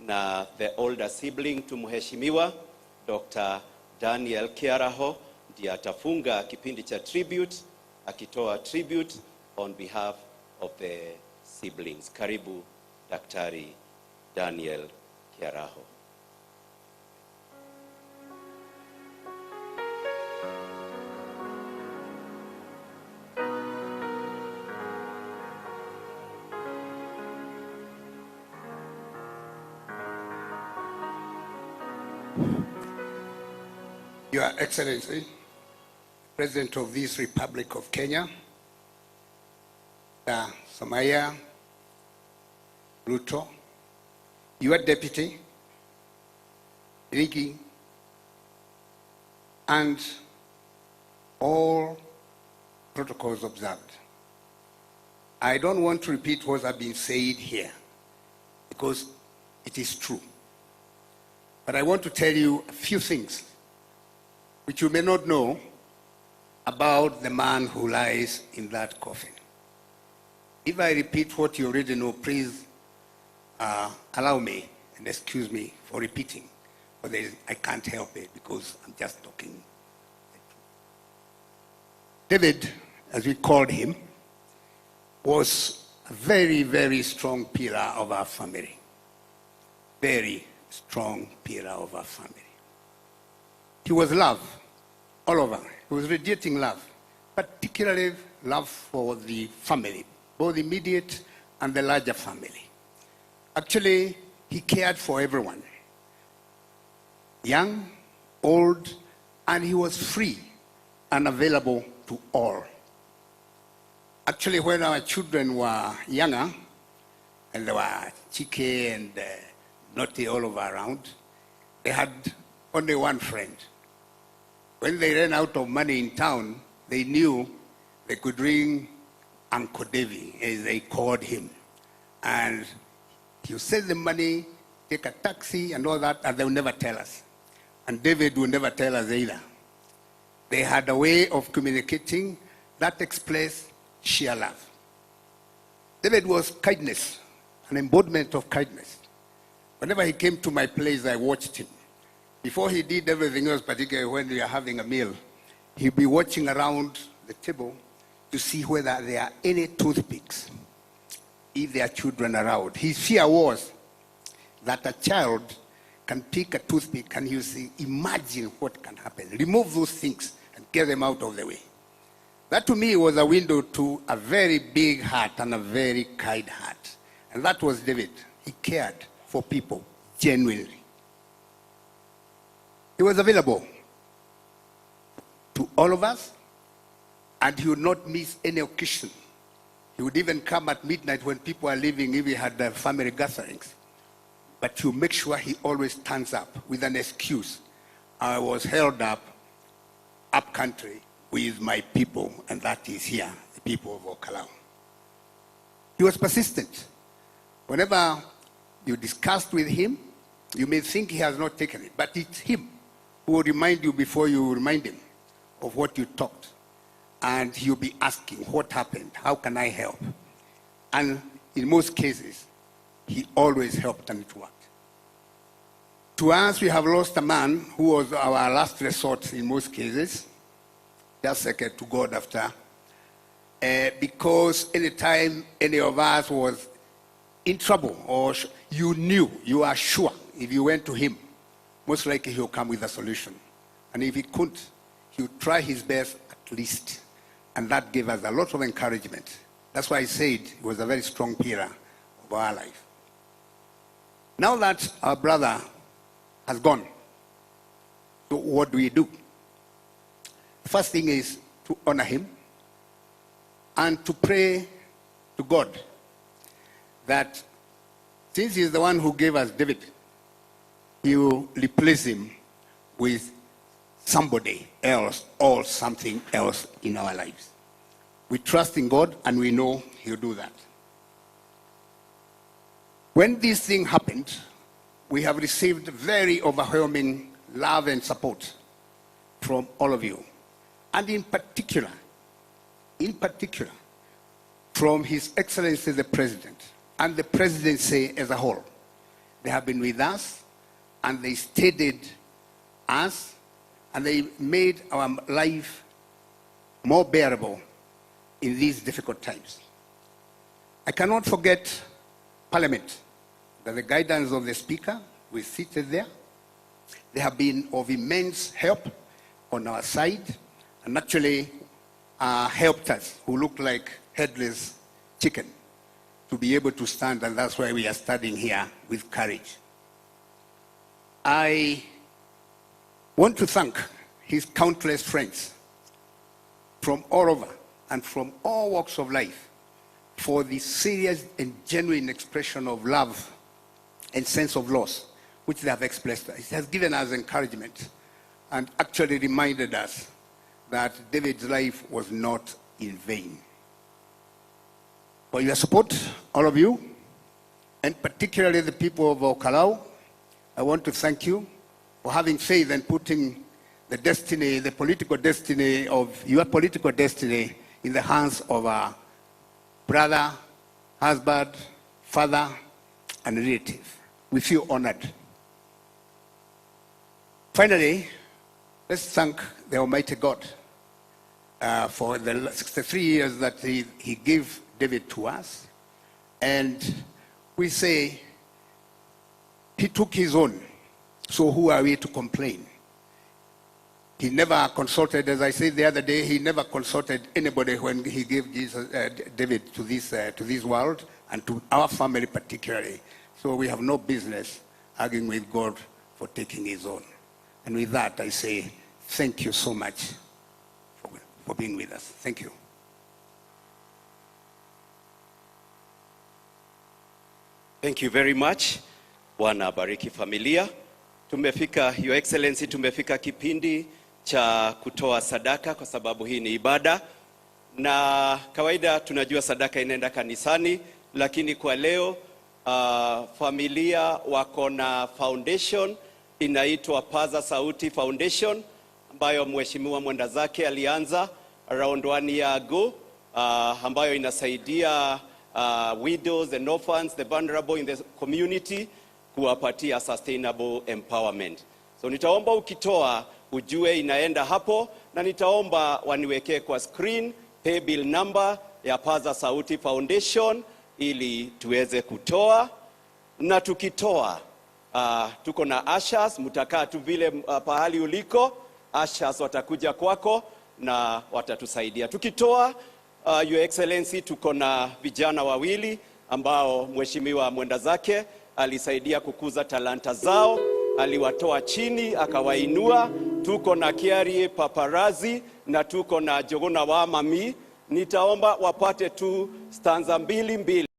na the older sibling to Mheshimiwa Dr. Daniel Kiaraho ndiye atafunga kipindi cha tribute, akitoa tribute on behalf of the siblings. Karibu Daktari Daniel Kiaraho. Your Excellency, President of this Republic of Kenya, Samaya Ruto, your Deputy, Rigi, and all protocols observed. I don't want to repeat what has been said here because it is true. But I want to tell you a few things which you may not know about the man who lies in that coffin. If I repeat what you already know, please allow me and excuse me for repeating. But I can't help it because I'm just talking. David, as we called him, was a very, very strong pillar of our family. Very strong pillar of our family. He was love all over. He was radiating love, particularly love for the family, both immediate and the larger family. Actually, he cared for everyone, young, old, and he was free and available to all. Actually, when our children were younger, and they were cheeky and naughty all over around, they had only one friend. When they ran out of money in town, they knew they could ring Uncle Davy, as they called him. And you send them money, take a taxi and all that, and they'll never tell us. And David will never tell us either. They had a way of communicating that expressed sheer love. David was kindness, an embodiment of kindness. Whenever he came to my place, I watched him. Before he did everything else, particularly when we are having a meal, he'd be watching around the table to see whether there are any toothpicks, if there are children around. His fear was that a child can pick a toothpick and you see, imagine what can happen. Remove those things and get them out of the way. That to me was a window to a very big heart and a very kind heart. And that was David. He cared for people genuinely. He was available to all of us, and he would not miss any occasion. He would even come at midnight when people are leaving, if he had family gatherings. But to make sure he always stands up with an excuse. I was held up country with my people, and that is here, the people of Okalau. He was persistent. Whenever you discussed with him, you may think he has not taken it, but it's him who will remind you before you remind him of what you talked. And he'll be asking, what happened? How can I help? And in most cases, he always helped and it worked. To us, we have lost a man who was our last resort in most cases, just second to God after, because anytime any of us was in trouble, or you knew, you are sure, if you went to him, most likely he'll come with a solution. And if he couldn't, he would try his best at least. And that gave us a lot of encouragement. That's why I said he was a very strong pillar of our life. Now that our brother has gone, so what do we do? The first thing is to honor him and to pray to God that since he's the one who gave us David, he will replace him with somebody else or something else in our lives. We trust in God and we know he'll do that. When this thing happened, we have received very overwhelming love and support from all of you. And in particular, from His Excellency the President and the Presidency as a whole. They have been with us, and they steadied us, and they made our life more bearable in these difficult times. I cannot forget Parliament, that the guidance of the Speaker, who is seated there. They have been of immense help on our side, and actually helped us, who look like headless chicken, to be able to stand, and that's why we are standing here with courage. I want to thank his countless friends from all over and from all walks of life for the serious and genuine expression of love and sense of loss which they have expressed. It has given us encouragement and actually reminded us that David's life was not in vain. For your support, all of you, and particularly the people of Kiaraho, I want to thank you for having faith and putting the destiny, the political destiny of your political destiny in the hands of a brother, husband, father, and relative. We feel honored. Finally, let's thank the Almighty God for the 63 years that he gave David to us. And we say, he took his own, so who are we to complain? He never consulted, as I said the other day, he never consulted anybody when he gave David to this world, and to our family particularly. So we have no business arguing with God for taking his own. And with that, I say, thank you so much for being with us. Thank you. Thank you very much. Bwana bariki familia. Tumefika, Your Excellency, tumefika kipindi cha kutoa sadaka kwa sababu hii ni ibada. Na kawaida tunajua sadaka inaenda kanisani, lakini kwa leo familia wako na foundation inaitwa Paza Sauti Foundation, ambayo mheshimiwa mwenda zake alianza around 1 year ago, ambayo inasaidia widows and orphans, the vulnerable in the community, kuwapatia sustainable empowerment. So nitaomba ukitoa ujue inaenda hapo, na nitaomba waniwekee kwa screen pay bill number ya Paza Sauti Foundation ili tuweze kutoa. Na tukitoa tuko na ushers, mutakaa tu vile pahali uliko, ushers watakuja kwako na watatusaidia. Tukitoa, Your Excellency, tuko na vijana wawili ambao mheshimiwa mwenda zake alisaidia kukuza talanta zao, aliwatoa chini akawainua. Tuko na Kiaraho Paparazi na tuko na Jogona wa Mami. Nitaomba wapate tu stanza mbili.